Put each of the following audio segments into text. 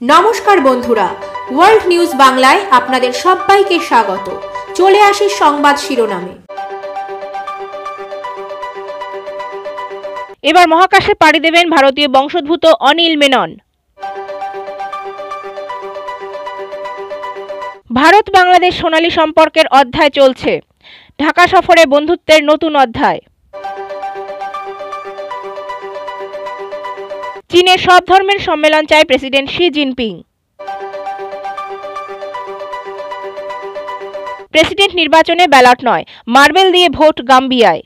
নমস্কার বন্ধুরা, world news বাংলায় আপনাদের সবাইকে স্বাগত। চলে আসি সংবাদ শিরোনামে। এবার মহাকাশে পাড়ি দেবেন ভারতীয় বংশোদ্ভূত অনিল মেনন। ভারত বাংলাদেশ সোনালী সম্পর্কের অধ্যায় চলছে, ঢাকা সফরে বন্ধুত্বের নতুন অধ্যায়। চীনের সব ধর্মের সম্মেলন চায় প্রেসিডেন্ট শি জিনপিং। প্রেসিডেন্ট নির্বাচনে ব্যালট নয়, মার্বেল দিয়ে ভোট গাম্বিয়ায়।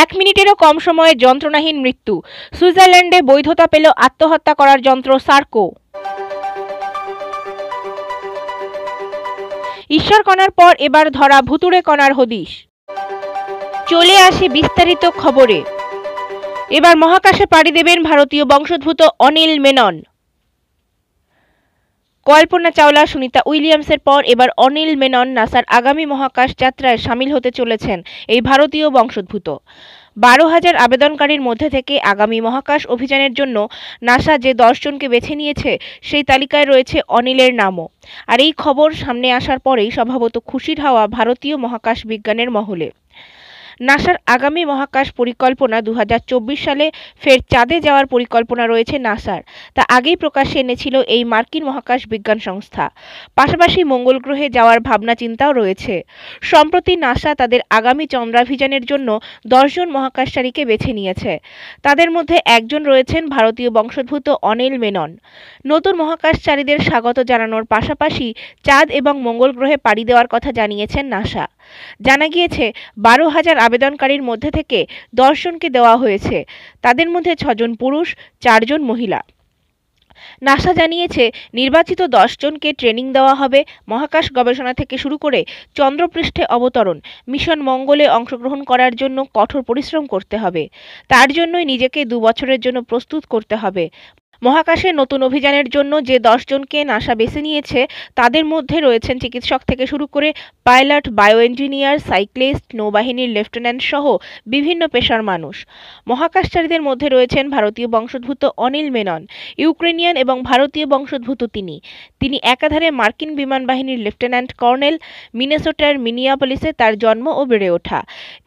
1 মিনিটেরও কম সময়ে যন্ত্রণাহীন মৃত্যু, সুইজারল্যান্ডে বৈধতা পেল আত্মহত্যা করার যন্ত্র সার্কো। ঈশ্বর কণার পর এবার ধরা ভুতুড়ে কণার হদিশ। চলে আসি বিস্তারিত খবরে। এবার মহাকাশে পাড়ি দেবেন ভারতীয় বংশোদ্ভূত অনিল মেনন। কল্পনা চাওলা, সুনিতা উইলিয়ামসের পর এবার অনিল মেনন নাসার আগামী মহাকাশ যাত্রায় সামিল হতে চলেছেন এই ভারতীয় বংশোদ্ভূত। 12,000 আবেদনকারীর মধ্যে থেকে আগামী মহাকাশ অভিযানের জন্য নাসা যে 10 জনকে বেছে নিয়েছে সেই তালিকায় রয়েছে অনিলের নামও। আর এই খবর সামনে আসার পরেই স্বভাবত খুশির হাওয়া ভারতীয় মহাকাশ বিজ্ঞানের মহলে। নাসার আগামী মহাকাশ পরিকল্পনা 2024 সালে ফের চাঁদে যাওয়ার পরিকল্পনা রয়েছে নাসার, তা আগেই প্রকাশ্যে এনেছিল এই মার্কিন মহাকাশ বিজ্ঞান সংস্থা। পাশাপাশি মঙ্গল গ্রহে যাওয়ার ভাবনা চিন্তাও রয়েছে। সম্প্রতি নাসা তাদের আগামী চন্দ্রাভিযানের জন্য 10 জন মহাকাশচারীকে বেছে নিয়েছে। তাদের মধ্যে একজন রয়েছেন ভারতীয় বংশোদ্ভূত অনিল মেনন। নতুন মহাকাশচারীদের স্বাগত জানানোর পাশাপাশি চাঁদ এবং মঙ্গল গ্রহে পাড়ি দেওয়ার কথা জানিয়েছেন নাসা। জানা গিয়েছে 12,000 আবেদনকারীর মধ্যে থেকে 10 জনকে দেওয়া হয়েছে। তাদের মধ্যে 6 জন পুরুষ, 4 জন মহিলা। নাসা জানিয়েছে নির্বাচিত 10 জনকে ট্রেনিং দেওয়া হবে, মহাকাশ গবেষণা থেকে শুরু করে চন্দ্রপৃষ্ঠে অবতরণ, মিশন মঙ্গলে অংশগ্রহণ করার জন্য কঠোর পরিশ্রম করতে হবে। তার জন্যই নিজেকে 2 বছরের জন্য প্রস্তুত করতে হবে। মহাকাশের নতুন অভিযানের জন্য যে 10 জনকে নাসা বেছে নিয়েছে তাদের মধ্যে রয়েছেন চিকিৎসক থেকে শুরু করে পাইলট, বায়ো ইঞ্জিনিয়ার, সাইক্লিস্ট, নৌবাহিনীর লেফটেন্যান্ট সহ বিভিন্ন পেশার মানুষ। মহাকাশচারীদের মধ্যে রয়েছেন ভারতীয় বংশোদ্ভূত অনিল মেনন। ইউক্রেনিয়ান এবং ভারতীয় বংশোদ্ভূত তিনি একাধারে মার্কিন বিমান বাহিনীর লেফটেন্যান্ট কর্নেল। মিনেসোটার মিনিয়াপলিসে তার জন্ম ও বেড়ে ওঠা।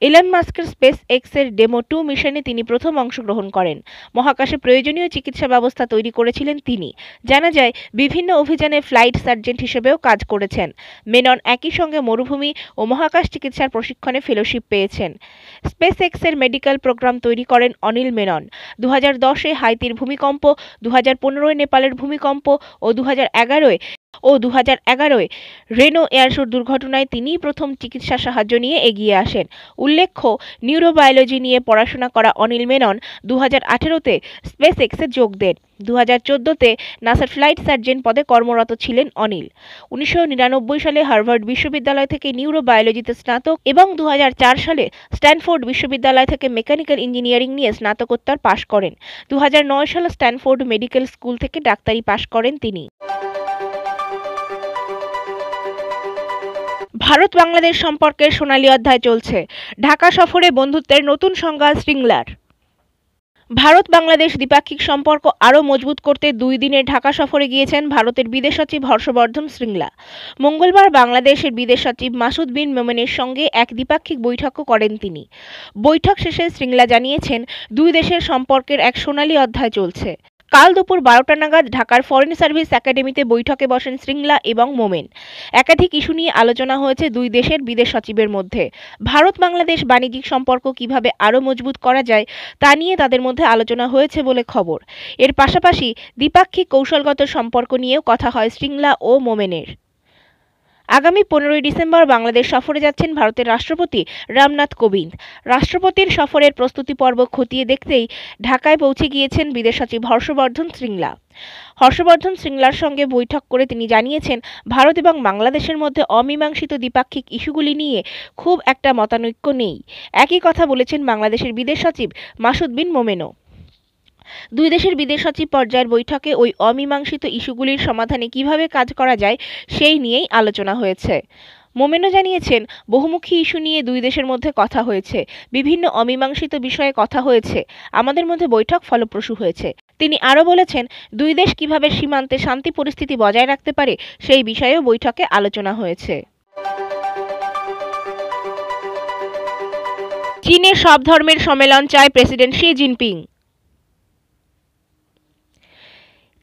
এলন মাস্কের স্পেস এক্সের ডেমো 2 মিশনে তিনি প্রথম অংশগ্রহণ করেন। মহাকাশে প্রয়োজনীয় চিকিৎসা ব্যবস্থা তৈরি করেছিলেন তিনি। জানা যায় বিভিন্ন অভিযানে ফ্লাইট সার্জেন্ট হিসেবেও কাজ করেছেন। মেনন একই সঙ্গে মরুভূমি ও মহাকাশ চিকিৎসার প্রশিক্ষণে ফেলোশিপ পেয়েছেন। স্পেস এক্সের মেডিকেল প্রোগ্রাম তৈরি করেন অনিল মেনন। 2010-এ হাইতির ভূমিকম্প, 2015-এ নেপালের ভূমিকম্প ও 2011-এ রেনো এয়ারশো দুর্ঘটনায় তিনিই প্রথম চিকিৎসা সাহায্য নিয়ে এগিয়ে আসেন। উল্লেখ্য, নিউরোবায়োলজি নিয়ে পড়াশোনা করা অনিল মেনন 2018-তে স্পেস এক্সে যোগ দেন। 2014-তে নাসার ফ্লাইট সার্জেন্ট পদে কর্মরত ছিলেন অনিল। 1999 সালে হার্ভার্ড বিশ্ববিদ্যালয় থেকে নিউরোবায়োলজিতে স্নাতক এবং 2004 সালে স্ট্যানফোর্ড বিশ্ববিদ্যালয় থেকে মেকানিক্যাল ইঞ্জিনিয়ারিং নিয়ে স্নাতকোত্তর পাশ করেন। 2009 সালে স্ট্যানফোর্ড মেডিকেল স্কুল থেকে ডাক্তারি পাশ করেন তিনি। ভারত বাংলাদেশ সম্পর্কের সোনালী অধ্যায় চলছে, ঢাকা সফরে বন্ধুত্বের নতুন সংজ্ঞা শ্রীংলার। ভারত বাংলাদেশ দ্বিপাক্ষিক সম্পর্ক আরও মজবুত করতে 2 দিনের ঢাকা সফরে গিয়েছেন ভারতের বিদেশ সচিব হর্ষবর্ধন শ্রীংলা। মঙ্গলবার বাংলাদেশের বিদেশ সচিব মাসুদ বিন মোমেনের সঙ্গে এক দ্বিপাক্ষিক বৈঠকও করেন তিনি। বৈঠক শেষে শ্রীংলা জানিয়েছেন 2 দেশের সম্পর্কের এক সোনালী অধ্যায় চলছে। কাল দুপুর 12টা নাগাদ ঢাকার ফরেন সার্ভিস একাডেমিতে বৈঠকে বসেন শ্রীংলা এবং মোমেন। একাধিক ইস্যু নিয়ে আলোচনা হয়েছে 2 দেশের বিদেশ সচিবের মধ্যে। ভারত বাংলাদেশ বাণিজ্যিক সম্পর্ক কিভাবে আরও মজবুত করা যায় তা নিয়ে তাদের মধ্যে আলোচনা হয়েছে বলে খবর। এর পাশাপাশি দ্বিপাক্ষিক কৌশলগত সম্পর্ক নিয়েও কথা হয় শ্রীংলা ও মোমেনের। আগামী 15ই ডিসেম্বর বাংলাদেশ সফরে যাচ্ছেন ভারতের রাষ্ট্রপতি রামনাথ কোবিন্দ। রাষ্ট্রপতির সফরের প্রস্তুতি পর্ব খতিয়ে দেখতেই ঢাকায় পৌঁছে গিয়েছেন বিদেশ সচিব হর্ষবর্ধন শ্রীংলা। হর্ষবর্ধন শ্রীংলার সঙ্গে বৈঠক করে তিনি জানিয়েছেন ভারত এবং বাংলাদেশের মধ্যে অমীমাংসিত দ্বিপাক্ষিক ইস্যুগুলি নিয়ে খুব একটা মতানৈক্য নেই। একই কথা বলেছেন বাংলাদেশের বিদেশ সচিব মাসুদ বিন মোমেনও। 2 দেশের বিদেশ সচিব পর্যায়ের বৈঠকে ওই অমীমাংসিত ইস্যুগুলির সমাধানে কিভাবে কাজ করা যায় সেই নিয়েই আলোচনা হয়েছে। মোমেনও জানিয়েছেন, বহুমুখী ইস্যু নিয়ে দুই দেশের মধ্যে কথা হয়েছে, বিভিন্ন অমীমাংসিত বিষয়ে কথা হয়েছে, আমাদের মধ্যে বৈঠক ফলপ্রসূ হয়েছে। তিনি আরও বলেছেন, দুই দেশ কিভাবে সীমান্তে শান্তি পরিস্থিতি বজায় রাখতে পারে সেই বিষয়েও বৈঠকে আলোচনা হয়েছে। চীনের সব ধর্মের সম্মেলন চায় প্রেসিডেন্ট শি জিনপিং।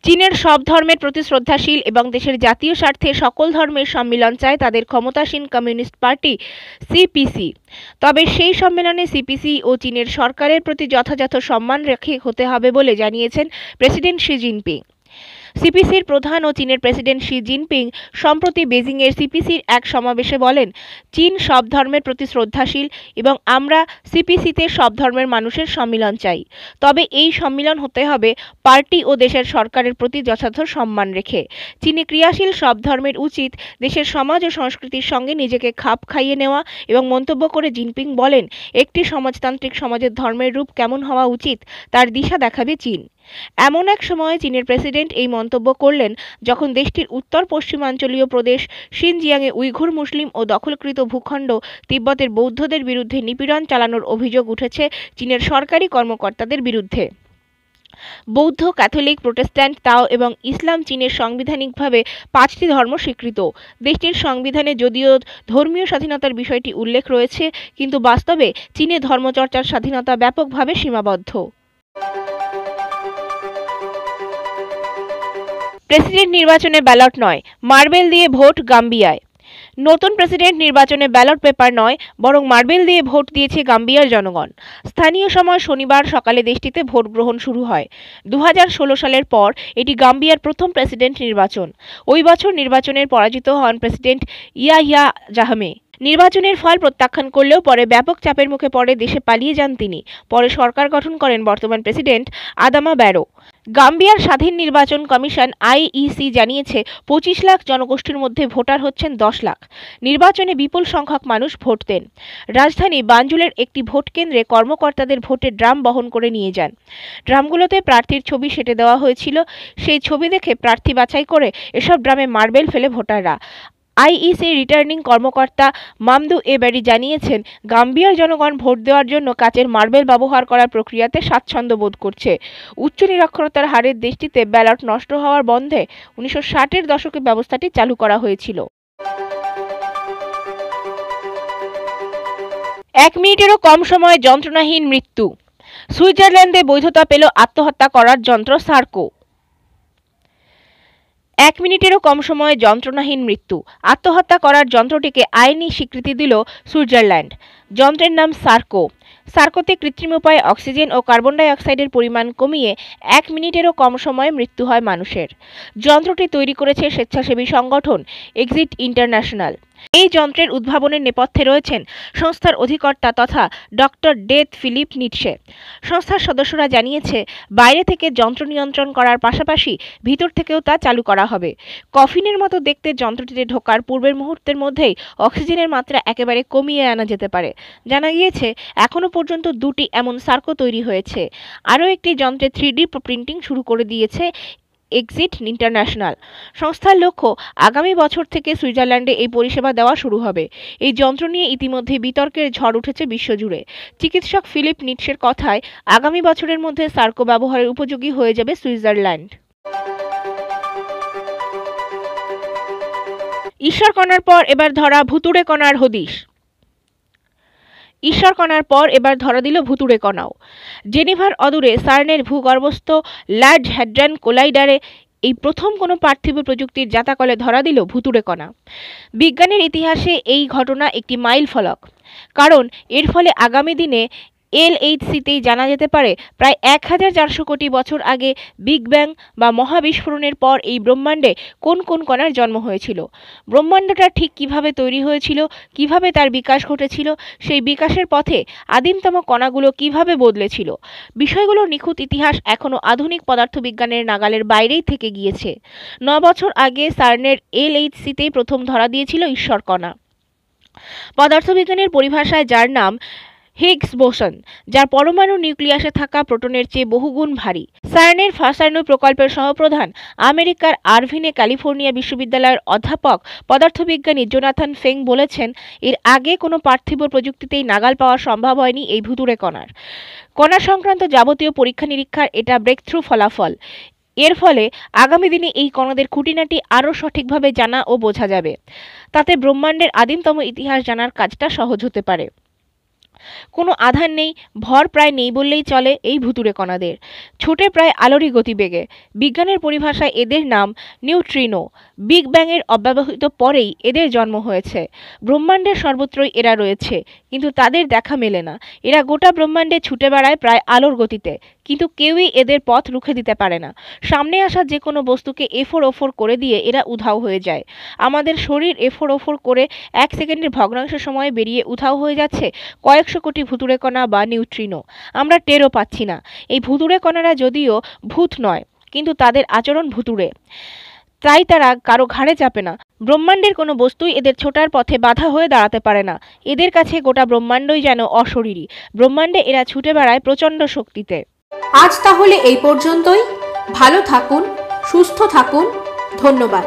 চীনের সব ধর্মের প্রতি শ্রদ্ধাশীল এবং দেশের জাতীয় স্বার্থে সকল ধর্মের সম্মিলন চায় তাদের ক্ষমতাসীন কমিউনিস্ট পার্টি সিপিসি। তবে সেই সম্মেলনে সিপিসি ও চীনের সরকারের প্রতি যথাযথ সম্মান রেখে হতে হবে বলে জানিয়েছেন প্রেসিডেন্ট শি জিনপিং। সিপিসির প্রধান ও চীনের প্রেসিডেন্ট শি জিনপিং সম্প্রতি বেজিংয়ের সিপিসির এক সমাবেশে বলেন, চীন সব ধর্মের প্রতি শ্রদ্ধাশীল এবং আমরা সিপিসিতে সব ধর্মের মানুষের সম্মিলন চাই। তবে এই সম্মিলন হতে হবে পার্টি ও দেশের সরকারের প্রতি যথাযথ সম্মান রেখে। চীনে ক্রিয়াশীল সব ধর্মের উচিত দেশের সমাজ ও সংস্কৃতির সঙ্গে নিজেকে খাপ খাইয়ে নেওয়া এবং মন্তব্য করে জিনপিং বলেন, একটি সমাজতান্ত্রিক সমাজের ধর্মের রূপ কেমন হওয়া উচিত তার দিশা দেখাবে চীন। এমন এক সময়ে চীনের প্রেসিডেন্ট এই মন্তব্য করলেন যখন দেশটির উত্তর পশ্চিমাঞ্চলীয় প্রদেশ শিনজিয়াংয়ে উইঘুর মুসলিম ও দখলকৃত ভূখণ্ড তিব্বতের বৌদ্ধদের বিরুদ্ধে নিপীড়ন চালানোর অভিযোগ উঠেছে চীনের সরকারি কর্মকর্তাদের বিরুদ্ধে। বৌদ্ধ, ক্যাথলিক, প্রোটেস্ট্যান্ট, তাও এবং ইসলাম চীনের সাংবিধানিকভাবে 5টি ধর্ম স্বীকৃত। দেশটির সংবিধানে যদিও ধর্মীয় স্বাধীনতার বিষয়টি উল্লেখ রয়েছে, কিন্তু বাস্তবে চীনে ধর্মচর্চার স্বাধীনতা ব্যাপকভাবে সীমাবদ্ধ। প্রেসিডেন্ট নির্বাচনে ব্যালট নয়, মার্বেল দিয়ে ভোট গাম্বিয়ায়। নতুন প্রেসিডেন্ট নির্বাচনে ব্যালট পেপার নয়, বরং মার্বেল দিয়ে ভোট দিয়েছে গাম্বিয়ার জনগণ। স্থানীয় সময় শনিবার সকালে দেশটিতে ভোট গ্রহণ শুরু হয়। 2016 সালের পর এটি গাম্বিয়ার প্রথম প্রেসিডেন্ট নির্বাচন। ওই বছর নির্বাচনের পরাজিত হন প্রেসিডেন্ট ইয়াহিয়া জাহমে। নির্বাচনের ফল প্রত্যাখ্যান করলেও পরে ব্যাপক চাপের মুখে পড়ে দেশে পালিয়ে যান তিনি। পরে সরকার গঠন করেন বর্তমান প্রেসিডেন্ট আদামা ব্যারো। গাম্বিয়ার স্বাধীন নির্বাচন কমিশন আইইসি জানিয়েছে 25 লাখ জনগোষ্ঠীর মধ্যে ভোটার হচ্ছেন 10 লাখ। নির্বাচনে বিপুল সংখ্যক মানুষ ভোট দেন। রাজধানী বানজুলের একটি ভোট কেন্দ্রে কর্মকর্তাদের ভোটের ড্রাম বহন করে নিয়ে যান। ড্রামগুলোতে প্রার্থীর ছবি সেঁটে দেওয়া হয়েছিল। সেই ছবি দেখে প্রার্থী বাছাই করে এসব ড্রামে মার্বেল ফেলে ভোটাররা। আইইসি রিটার্নিং কর্মকর্তা মামদু এবারি জানিয়েছেন, গাম্বিয়ার জনগণ ভোট দেওয়ার জন্য কাচের মার্বেল ব্যবহার করার প্রক্রিয়াতে স্বাচ্ছন্দ্য বোধ করছে। উচ্চ নিরক্ষরতার হারের দেশটিতে ব্যালট নষ্ট হওয়ার বন্ধে 1960-এর দশকে ব্যবস্থাটি চালু করা হয়েছিল। 1 মিনিটেরও কম সময়ে যন্ত্রণাহীন মৃত্যু। সুইজারল্যান্ডে বৈধতা পেল আত্মহত্যা করার যন্ত্র সার্কো। 1 মিনিটেরও কম সময়ে যন্ত্রণাহীন মৃত্যু। আত্মহত্যা করার যন্ত্রটিকে আইনি স্বীকৃতি দিল সুইজারল্যান্ড। যন্ত্রের নাম সার্কো। সার্কোতে কৃত্রিম উপায়ে অক্সিজেন ও কার্বন ডাই অক্সাইডের পরিমাণ কমিয়ে 1 মিনিটেরও কম সময়ে মৃত্যু হয় মানুষের। যন্ত্রটি তৈরি করেছে স্বেচ্ছাসেবী সংগঠন এক্সিট ইন্টারন্যাশনাল। এই যন্ত্রের উদ্ভাবনের নেপথ্যে রয়েছেন সংস্থার অধিকর্তা তথা ডক্টর ডেথ ফিলিপ নিটশে। সংস্থার সদস্যরা জানিয়েছে, বাইরে থেকে যন্ত্র নিয়ন্ত্রণ করার পাশাপাশি ভিতর থেকেও তা চালু করা হবে। কফিনের মতো দেখতে যন্ত্রটিতে ঢোকার পূর্বের মুহূর্তের মধ্যেই অক্সিজেনের মাত্রা একেবারে কমিয়ে আনা যেতে পারে। জানা গিয়েছে, এখনও পর্যন্ত 2টি এমন সার্কো তৈরি হয়েছে। আরও একটি যন্ত্রে 3D প্রিন্টিং শুরু করে দিয়েছে এক্সিট ইন্টারন্যাশনাল। সংস্থার লক্ষ্য, আগামী বছর থেকে সুইজারল্যান্ডে এই পরিষেবা দেওয়া শুরু হবে। এই যন্ত্র নিয়ে ইতিমধ্যে বিতর্কের ঝড় উঠেছে বিশ্বজুড়ে। চিকিৎসক ফিলিপ নিটশের কথায়, আগামী বছরের মধ্যে সার্কো ব্যবহারের উপযোগী হয়ে যাবে সুইজারল্যান্ড। ঈশ্বরকণার পর এবার ধরা ভুতুড়ে কণার হদিশ। ঈশ্বরকণার পর এবার ধরা দিল ভুতুড়ে কণাও। জেনেভার অদূরে সার্নের ভূগর্ভস্থ লার্জ হ্যাড্রন কোলাইডারে এই প্রথম কোনো পার্থিব প্রযুক্তির জাতাকলে ধরা দিল ভুতুড়ে কণা। বিজ্ঞানের ইতিহাসে এই ঘটনা একটি মাইল ফলক, কারণ এর ফলে আগামী দিনে LHCতেই জানা যেতে পারে প্রায় 1400 কোটি বছর আগে বিগ ব্যাং বা মহাবিস্ফোরণের পর এই ব্রহ্মাণ্ডে কোন কোন কণার জন্ম হয়েছিল, ব্রহ্মাণ্ডটা ঠিক কিভাবে তৈরি হয়েছিল, কিভাবে তার বিকাশ ঘটেছিল, সেই বিকাশের পথে আদিমতম কণাগুলো কিভাবে বদলেছিল। বিষয়গুলোর নিখুঁত ইতিহাস এখনও আধুনিক পদার্থবিজ্ঞানের নাগালের বাইরেই থেকে গিয়েছে। 9 বছর আগে সার্নের LHCতেই প্রথম ধরা দিয়েছিল ঈশ্বরকণা। পদার্থবিজ্ঞানের পরিভাষায় যার নাম হিগস বোসন, যার পরমাণু নিউক্লিয়াসে থাকা প্রোটনের চেয়ে বহুগুণ ভারী। সার্নের ফাসার্নো প্রকল্পের সহপ্রধান আমেরিকার আরভিনে ক্যালিফোর্নিয়া বিশ্ববিদ্যালয়ের অধ্যাপক পদার্থবিজ্ঞানী জোনাথন ফেং বলেছেন, এর আগে কোনো পার্থিব প্রযুক্তিতেই নাগাল পাওয়া সম্ভব হয়নি এই ভুতুড়ে কণার। কণা সংক্রান্ত যাবতীয় পরীক্ষা নিরীক্ষার এটা ব্রেকথ্রু ফলাফল। এর ফলে আগামী দিনে এই কণাদের খুঁটিনাটি আরও সঠিকভাবে জানা ও বোঝা যাবে। তাতে ব্রহ্মাণ্ডের আদিমতম ইতিহাস জানার কাজটা সহজ হতে পারে। কোনো আধার নেই, ভর প্রায় নেই বললেই চলে এই ভুতুড়ে কণাদের। ছোটে প্রায় আলোরই গতিবেগে। বিজ্ঞানের পরিভাষায় এদের নাম নিউট্রিনো। বিগ ব্যাংয়ের অব্যবহিত পরেই এদের জন্ম হয়েছে। ব্রহ্মাণ্ডের সর্বত্রই এরা রয়েছে, কিন্তু তাদের দেখা মেলে না। এরা গোটা ব্রহ্মাণ্ডে ছুটে বেড়ায় প্রায় আলোর গতিতে, কিন্তু কেউই এদের পথ রুখে দিতে পারে না। সামনে আসা যে কোনো বস্তুকে এফোর ওফোর করে দিয়ে এরা উধাও হয়ে যায়। আমাদের শরীর এফোর ওফোর করে 1 সেকেন্ডের ভগ্নাংশ সময়ে বেরিয়ে উধাও হয়ে যাচ্ছে কয়েকশো কোটি ভুতুড়ে কণা বা নিউট্রিনো। আমরা টেরও পাচ্ছি না। এই ভুতুড়ে কণারা যদিও ভূত নয়, কিন্তু তাদের আচরণ ভুতুড়ে, তাই তারা কারো ঘাড়ে চাপে না। ব্রহ্মাণ্ডের কোনো বস্তুই এদের ছোটার পথে বাধা হয়ে দাঁড়াতে পারে না। এদের কাছে গোটা ব্রহ্মাণ্ডই যেন অশরীরী। ব্রহ্মাণ্ডে এরা ছুটে বেড়ায় প্রচণ্ড শক্তিতে। আজ তাহলে এই পর্যন্তই। ভালো থাকুন, সুস্থ থাকুন। ধন্যবাদ।